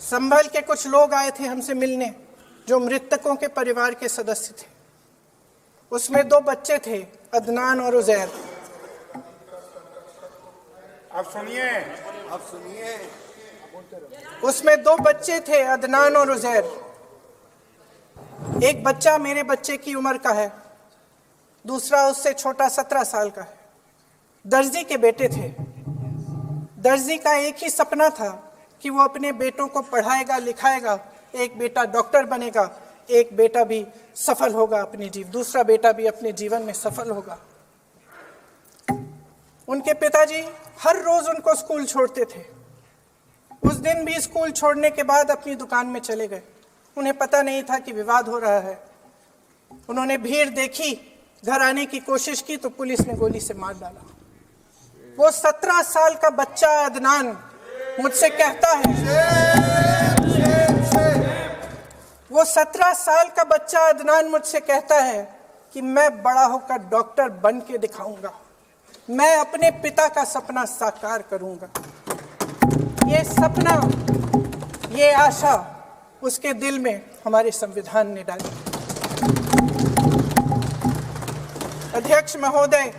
संभल के कुछ लोग आए थे हमसे मिलने जो मृतकों के परिवार के सदस्य थे। उसमें 2 बच्चे थे, अदनान और उजैर। अब सुनिए। उसमें 2 बच्चे थे, अदनान और उजैर। एक बच्चा मेरे बच्चे की उम्र का है, दूसरा उससे छोटा 17 साल का है। दर्जी के बेटे थे। दर्जी का एक ही सपना था कि वो अपने बेटों को पढ़ाएगा लिखाएगा। एक बेटा डॉक्टर बनेगा, एक बेटा भी सफल होगा दूसरा बेटा भी अपने जीवन में सफल होगा। उनके पिताजी हर रोज उनको स्कूल छोड़ते थे। उस दिन भी स्कूल छोड़ने के बाद अपनी दुकान में चले गए। उन्हें पता नहीं था कि विवाद हो रहा है। उन्होंने भीड़ देखी, घर आने की कोशिश की तो पुलिस ने गोली से मार डाला। वो 17 साल का बच्चा अदनान मुझसे कहता है, वो 17 साल का बच्चा अदनान मुझसे कहता है कि मैं बड़ा होकर डॉक्टर बन के दिखाऊंगा, मैं अपने पिता का सपना साकार करूंगा। ये सपना, ये आशा उसके दिल में हमारे संविधान ने डाली। अध्यक्ष महोदय,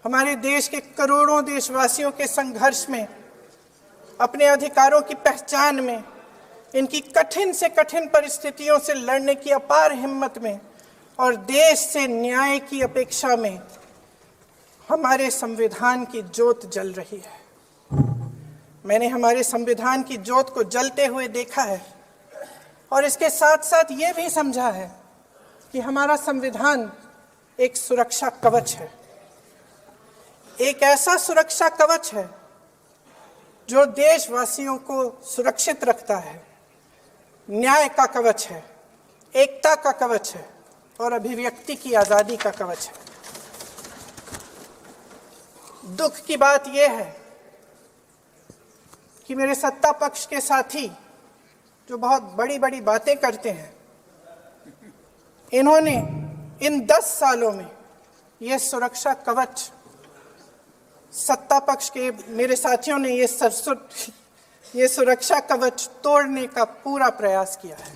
हमारे देश के करोड़ों देशवासियों के संघर्ष में, अपने अधिकारों की पहचान में, इनकी कठिन से कठिन परिस्थितियों से लड़ने की अपार हिम्मत में और देश से न्याय की अपेक्षा में हमारे संविधान की ज्योत जल रही है। मैंने हमारे संविधान की ज्योत को जलते हुए देखा है और इसके साथ साथ ये भी समझा है कि हमारा संविधान एक सुरक्षा कवच है। एक ऐसा सुरक्षा कवच है जो देशवासियों को सुरक्षित रखता है, न्याय का कवच है, एकता का कवच है और अभिव्यक्ति की आज़ादी का कवच है। दुख की बात यह है कि मेरे सत्ता पक्ष के साथी जो बहुत बड़ी बड़ी बातें करते हैं, इन्होंने इन 10 सालों में यह सुरक्षा कवच, सत्ता पक्ष के मेरे साथियों ने ये सुरक्षा कवच तोड़ने का पूरा प्रयास किया है।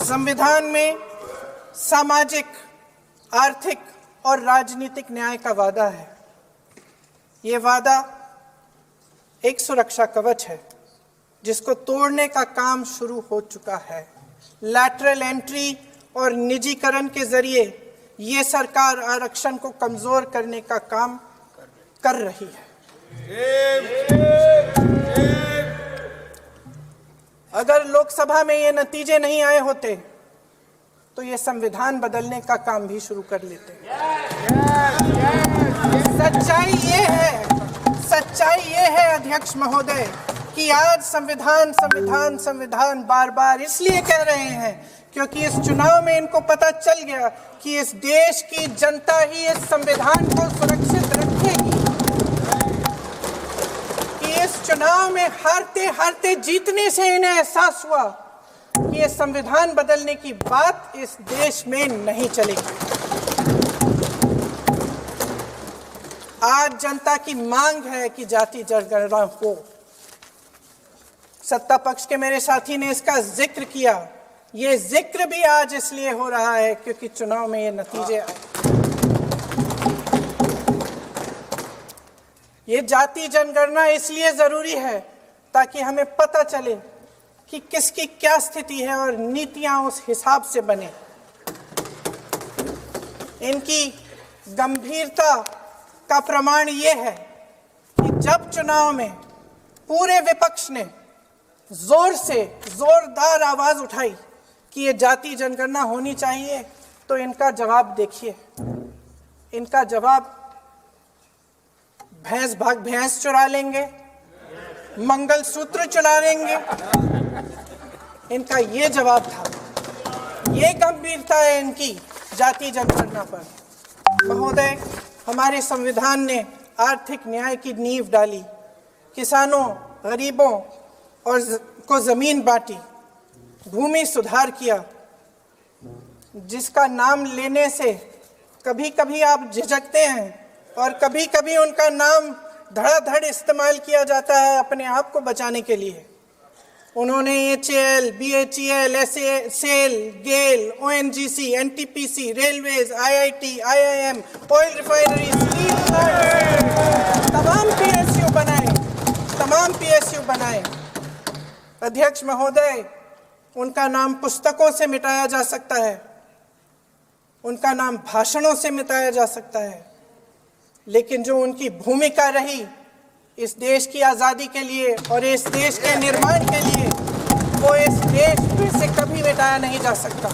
संविधान में सामाजिक, आर्थिक और राजनीतिक न्याय का वादा है। ये वादा एक सुरक्षा कवच है जिसको तोड़ने का काम शुरू हो चुका है। लैटरल एंट्री और निजीकरण के जरिए ये सरकार आरक्षण को कमजोर करने का काम कर रही है। अगर लोकसभा में ये नतीजे नहीं आए होते तो ये संविधान बदलने का काम भी शुरू कर लेते। सच्चाई ये है अध्यक्ष महोदय कि आज संविधान बार बार इसलिए कह रहे हैं क्योंकि इस चुनाव में इनको पता चल गया कि इस देश की जनता ही इस संविधान को सुरक्षित रखेगी, कि इस चुनाव में हारते जीतने से इन्हें एहसास हुआ कि ये संविधान बदलने की बात इस देश में नहीं चलेगी। आज जनता की मांग है कि जाति जनगणना हो। सत्ता पक्ष के मेरे साथी ने इसका जिक्र किया। ये जिक्र भी आज इसलिए हो रहा है क्योंकि चुनाव में ये नतीजे आए। ये जाति जनगणना इसलिए जरूरी है ताकि हमें पता चले कि किसकी क्या स्थिति है और नीतियां उस हिसाब से बने। इनकी गंभीरता का प्रमाण ये है कि जब चुनाव में पूरे विपक्ष ने जोरदार आवाज उठाई कि ये जाति जनगणना होनी चाहिए, तो इनका जवाब देखिए। इनका जवाब भैंस चुरा लेंगे, मंगलसूत्र चुरा लेंगे, इनका ये जवाब था। ये गंभीरता है इनकी जाति जनगणना पर। महोदय, हमारे संविधान ने आर्थिक न्याय की नींव डाली, किसानों, गरीबों और को जमीन बांटी, भूमि सुधार किया, जिसका नाम लेने से कभी कभी आप झिझकते हैं और कभी कभी उनका नाम धड़ाधड़ इस्तेमाल किया जाता है अपने आप को बचाने के लिए। उन्होंने HAL, BHEL, SAIL, GAIL, ONGC, NTPC, railways, IIT, IIM, oil refineries, steel plant, तमाम PSU बनाए। अध्यक्ष महोदय, उनका नाम पुस्तकों से मिटाया जा सकता है, उनका नाम भाषणों से मिटाया जा सकता है, लेकिन जो उनकी भूमिका रही इस देश की आज़ादी के लिए और इस देश के निर्माण के लिए, वो इस देश से कभी मिटाया नहीं जा सकता।